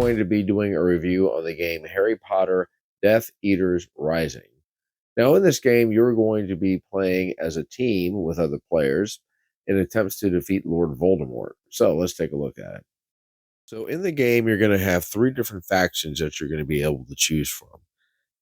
going to be doing a review on the game Harry Potter Death Eaters Rising. Now, in this game, you're going to be playing as a team with other players in attempts to defeat Lord Voldemort. So let's take a look at it. So in the game, you're going to have three different factions that you're going to be able to choose from.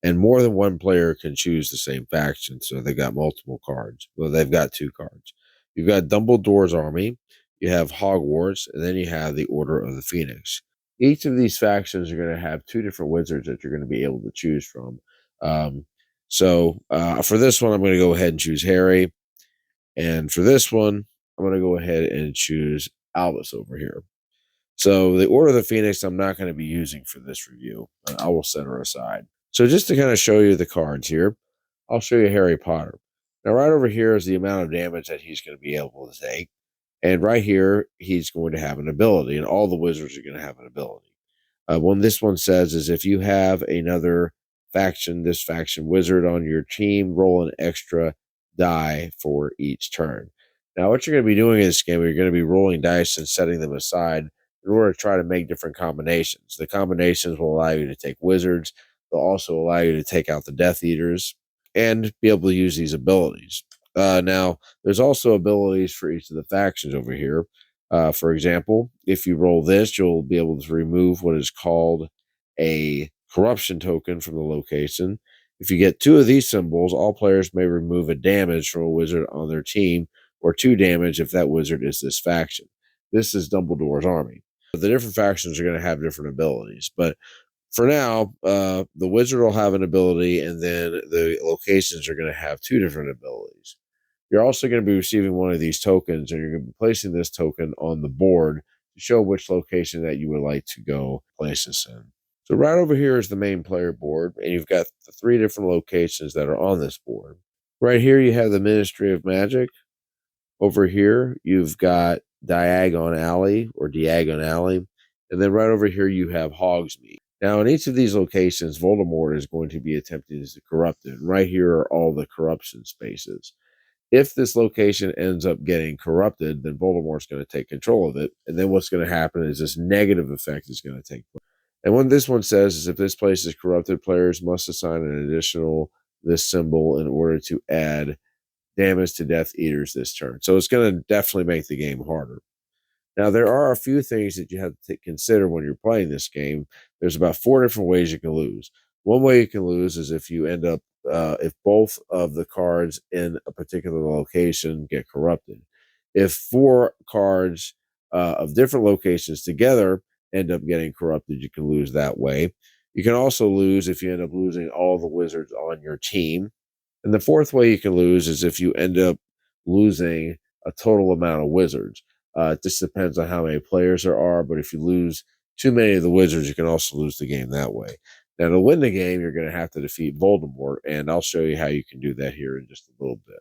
And more than one player can choose the same faction. So they've got multiple cards. Well, they've got two cards. You've got Dumbledore's army, you have Hogwarts, and then you have the Order of the Phoenix. Each of these factions are going to have two different wizards that you're going to be able to choose from. For this one, I'm going to go ahead and choose Harry. And for this one, I'm going to go ahead and choose Albus over here. So the Order of the Phoenix, I'm not going to be using for this review. I will set her aside. So just to kind of show you the cards here, I'll show you Harry Potter. Now right over here is the amount of damage that he's going to be able to take. And right here, he's going to have an ability, and all the wizards are going to have an ability. What this one says is if you have another faction, this faction wizard on your team, roll an extra die for each turn. Now, what you're going to be doing in this game, you're going to be rolling dice and setting them aside in order to try to make different combinations. The combinations will allow you to take wizards. They'll also allow you to take out the Death Eaters and be able to use these abilities. Now, there's also abilities for each of the factions over here. For example, if you roll this, you'll be able to remove what is called a corruption token from the location. If you get two of these symbols, all players may remove a damage from a wizard on their team, or 2 damage if that wizard is this faction. This is Dumbledore's army. The different factions are going to have different abilities, but for now, the wizard will have an ability, and then the locations are going to have 2 different abilities. You're also going to be receiving one of these tokens, and you're going to be placing this token on the board to show which location that you would like to go place this in. So right over here is the main player board, and you've got the 3 different locations that are on this board. Right here, you have the Ministry of Magic. Over here, you've got Diagon Alley or Diagon Alley. And then right over here, you have Hogsmeade. Now, in each of these locations, Voldemort is going to be attempting to corrupt it. And right here are all the corruption spaces. If this location ends up getting corrupted, then Voldemort's going to take control of it. And then what's going to happen is this negative effect is going to take place. And what this one says is if this place is corrupted, players must assign an additional this symbol in order to add damage to Death Eaters this turn. So it's going to definitely make the game harder. Now, there are a few things that you have to consider when you're playing this game. There's about 4 different ways you can lose. One way you can lose is if you end up, if both of the cards in a particular location get corrupted. If 4 cards of different locations together end up getting corrupted, you can lose that way. You can also lose if you end up losing all the wizards on your team. And the 4th way you can lose is if you end up losing a total amount of wizards. It just depends on how many players there are, but if you lose too many of the wizards, you can also lose the game that way. Now, to win the game, you're going to have to defeat Voldemort, and I'll show you how you can do that here in just a little bit.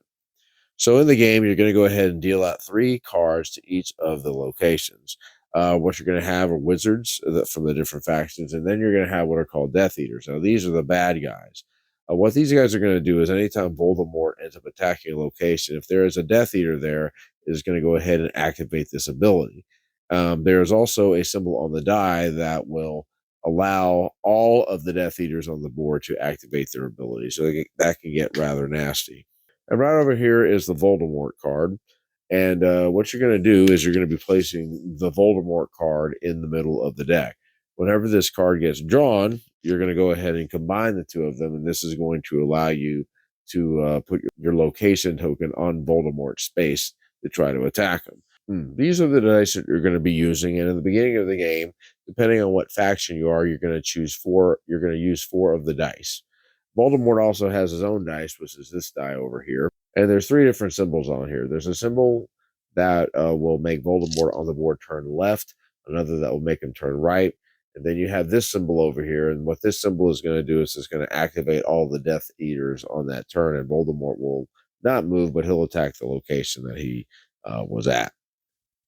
So in the game, you're going to go ahead and deal out 3 cards to each of the locations. What you're going to have are wizards from the different factions, and then you're going to have what are called Death Eaters. Now, these are the bad guys. What these guys are going to do is anytime Voldemort ends up attacking a location, if there is a Death Eater there, it is going to go ahead and activate this ability. There is also a symbol on the die that will allow all of the Death Eaters on the board to activate their ability. So that can get rather nasty. And right over here is the Voldemort card. And what you're going to do is you're going to be placing the Voldemort card in the middle of the deck. Whenever this card gets drawn, you're going to go ahead and combine the 2 of them, and this is going to allow you to put your location token on Voldemort's space to try to attack him. These are the dice that you're going to be using, and in the beginning of the game, depending on what faction you are, you're going to choose 4. You're going to use 4 of the dice. Voldemort also has his own dice, which is this die over here. And there's 3 different symbols on here. There's a symbol that will make Voldemort on the board turn left, another that will make him turn right, and then you have this symbol over here. And what this symbol is going to do is it's going to activate all the Death Eaters on that turn, and Voldemort will not move, but he'll attack the location that he was at.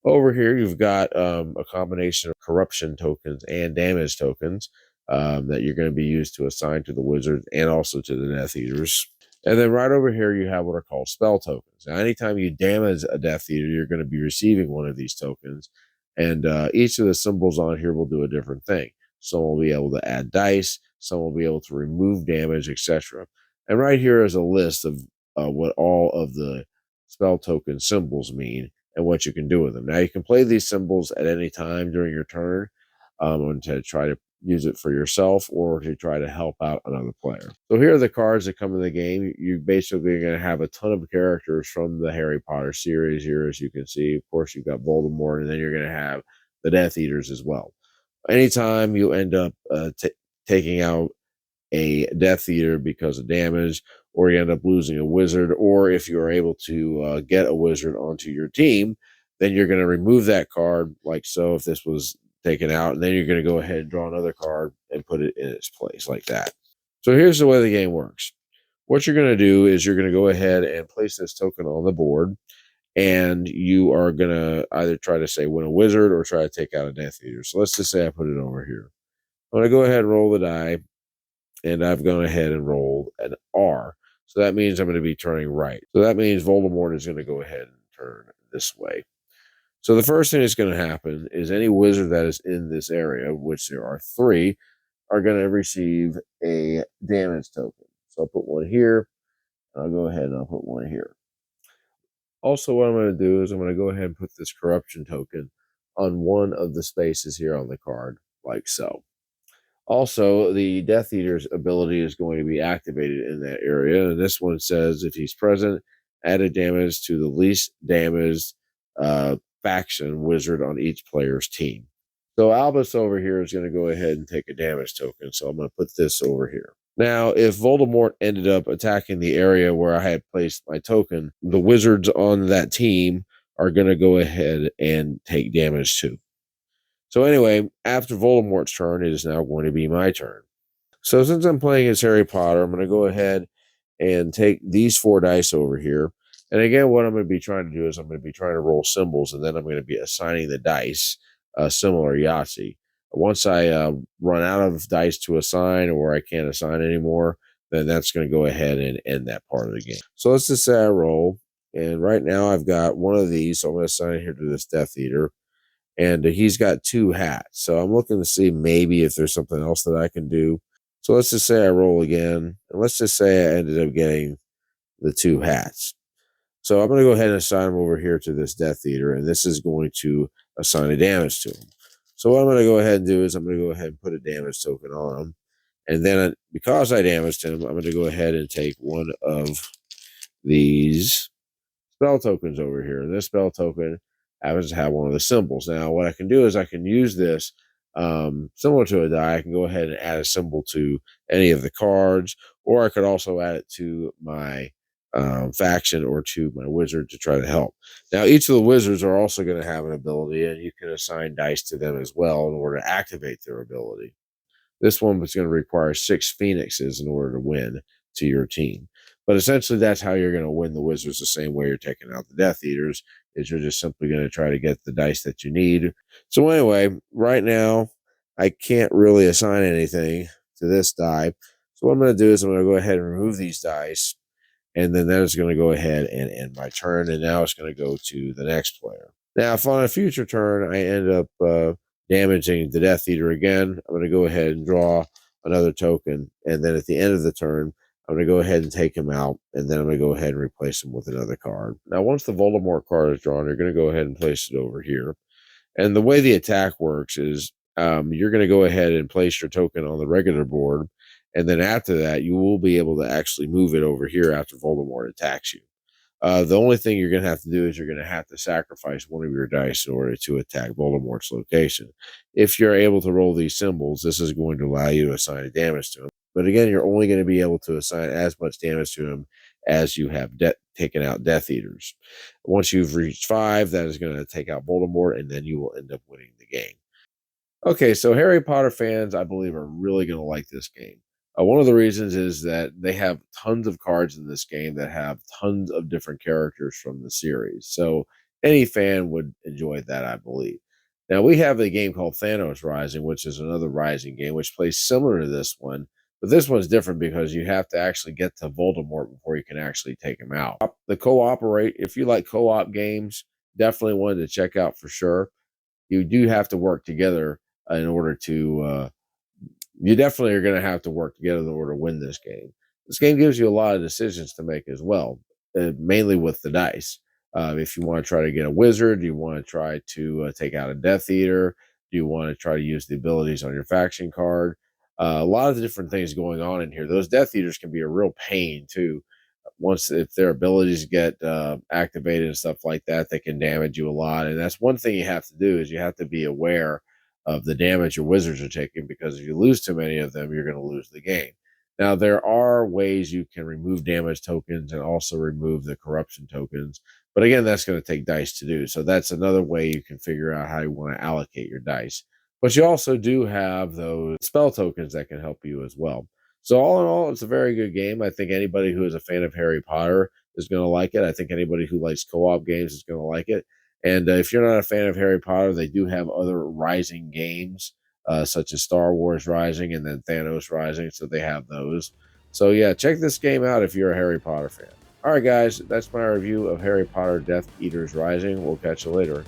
Over here, you've got a combination of corruption tokens and damage tokens that you're going to be used to assign to the wizards and also to the Death Eaters. And then right over here, you have what are called spell tokens. Now, anytime you damage a Death Eater, you're going to be receiving one of these tokens. And each of the symbols on here will do a different thing. some will be able to add dice, some will be able to remove damage, etc. And right here is a list of what all of the spell token symbols mean and what you can do with them. Now, you can play these symbols at any time during your turn and to try to use it for yourself or to try to help out another player. So here are the cards that come in the game. You basically are going to have a ton of characters from the Harry Potter series here, as you can see. Of course, you've got Voldemort, and then you're going to have the Death Eaters as well. Anytime you end up taking out a Death Eater because of damage, or you end up losing a wizard, or if you are able to get a wizard onto your team, then you're going to remove that card like so if this was taken out, and then you're going to go ahead and draw another card and put it in its place like that. So here's the way the game works. What you're going to do is you're going to go ahead and place this token on the board, and you are going to either try to say win a wizard or try to take out a Death Eater. So let's just say I put it over here. I'm going to go ahead and roll the die, and I've gone ahead and rolled an R. So that means I'm going to be turning right. So that means Voldemort is going to go ahead and turn this way. So the first thing that's going to happen is any wizard that is in this area, which there are 3, are going to receive a damage token. So I'll put one here. I'll go ahead and I'll put one here. Also, what I'm going to do is I'm going to go ahead and put this corruption token on one of the spaces here on the card, like so. Also, the Death Eater's ability is going to be activated in that area. And this one says if he's present, added damage to the least damaged faction wizard on each player's team. So Albus over here is going to go ahead and take a damage token. So I'm going to put this over here. Now, if Voldemort ended up attacking the area where I had placed my token, the wizards on that team are going to go ahead and take damage too. So anyway, after Voldemort's turn, it is now going to be my turn. So since I'm playing as Harry Potter, I'm going to go ahead and take these 4 dice over here. And again, what I'm going to be trying to do is I'm going to be trying to roll symbols, and then I'm going to be assigning the dice, similar Yahtzee. Once I run out of dice to assign or I can't assign anymore, then that's going to go ahead and end that part of the game. So let's just say I roll. And right now I've got one of these. So I'm going to assign here to this Death Eater. And he's got 2 hats. So I'm looking to see maybe if there's something else that I can do. So let's just say I roll again. And let's just say I ended up getting the 2 hats. So I'm going to go ahead and assign him over here to this Death Eater. And this is going to assign a damage to him. So what I'm going to go ahead and do is I'm going to go ahead and put a damage token on him. And then because I damaged him, I'm going to go ahead and take one of these spell tokens over here. And this spell token happens to have one of the symbols. Now, what I can do is I can use this similar to a die. I can go ahead and add a symbol to any of the cards, or I could also add it to my faction or to my wizard to try to help. Now, each of the wizards are also going to have an ability, and you can assign dice to them as well in order to activate their ability. This one was going to require 6 phoenixes in order to win to your team. But essentially, that's how you're going to win the wizards, the same way you're taking out the Death Eaters, is you're just simply going to try to get the dice that you need. So anyway, right now, I can't really assign anything to this die. So what I'm going to do is I'm going to go ahead and remove these dice, and then that is going to go ahead and end my turn, and now it's going to go to the next player. Now, if on a future turn I end up damaging the Death Eater again, I'm going to go ahead and draw another token, and then at the end of the turn, I'm going to go ahead and take him out, and then I'm going to go ahead and replace him with another card. Now, once the Voldemort card is drawn, you're going to go ahead and place it over here. And the way the attack works is you're going to go ahead and place your token on the regular board, and then after that, you will be able to actually move it over here after Voldemort attacks you. The only thing you're going to have to do is you're going to have to sacrifice one of your dice in order to attack Voldemort's location. If you're able to roll these symbols, this is going to allow you to assign a damage to him. But again, you're only going to be able to assign as much damage to him as you have taken out Death Eaters. Once you've reached 5, that is going to take out Voldemort, and then you will end up winning the game. Okay, so Harry Potter fans, I believe, are really going to like this game. One of the reasons is that they have tons of cards in this game that have tons of different characters from the series. So any fan would enjoy that, I believe. Now, we have a game called Thanos Rising, which is another Rising game, which plays similar to this one. But this one's different because you have to actually get to Voldemort before you can actually take him out. The co-operate, if you like co-op games, definitely one to check out for sure. You do have to work together in order to you definitely are going to have to work together in order to win this game. This game gives you a lot of decisions to make as well, mainly with the dice. If you want to try to get a wizard, do you want to try to take out a Death Eater? Do you want to try to use the abilities on your faction card? A lot of different things going on in here. Those Death Eaters can be a real pain too. Once if their abilities get activated and stuff like that, they can damage you a lot. And that's one thing you have to do is you have to be aware of the damage your wizards are taking, because if you lose too many of them, you're going to lose the game. Now, there are ways you can remove damage tokens and also remove the corruption tokens. But again, that's going to take dice to do. So that's another way you can figure out how you want to allocate your dice. But you also do have those spell tokens that can help you as well. So all in all, it's a very good game. I think anybody who is a fan of Harry Potter is going to like it. I think anybody who likes co-op games is going to like it. And if you're not a fan of Harry Potter, they do have other Rising games, such as Star Wars Rising and then Thanos Rising. So they have those. So yeah, check this game out if you're a Harry Potter fan. All right, guys, that's my review of Harry Potter Death Eaters Rising. We'll catch you later.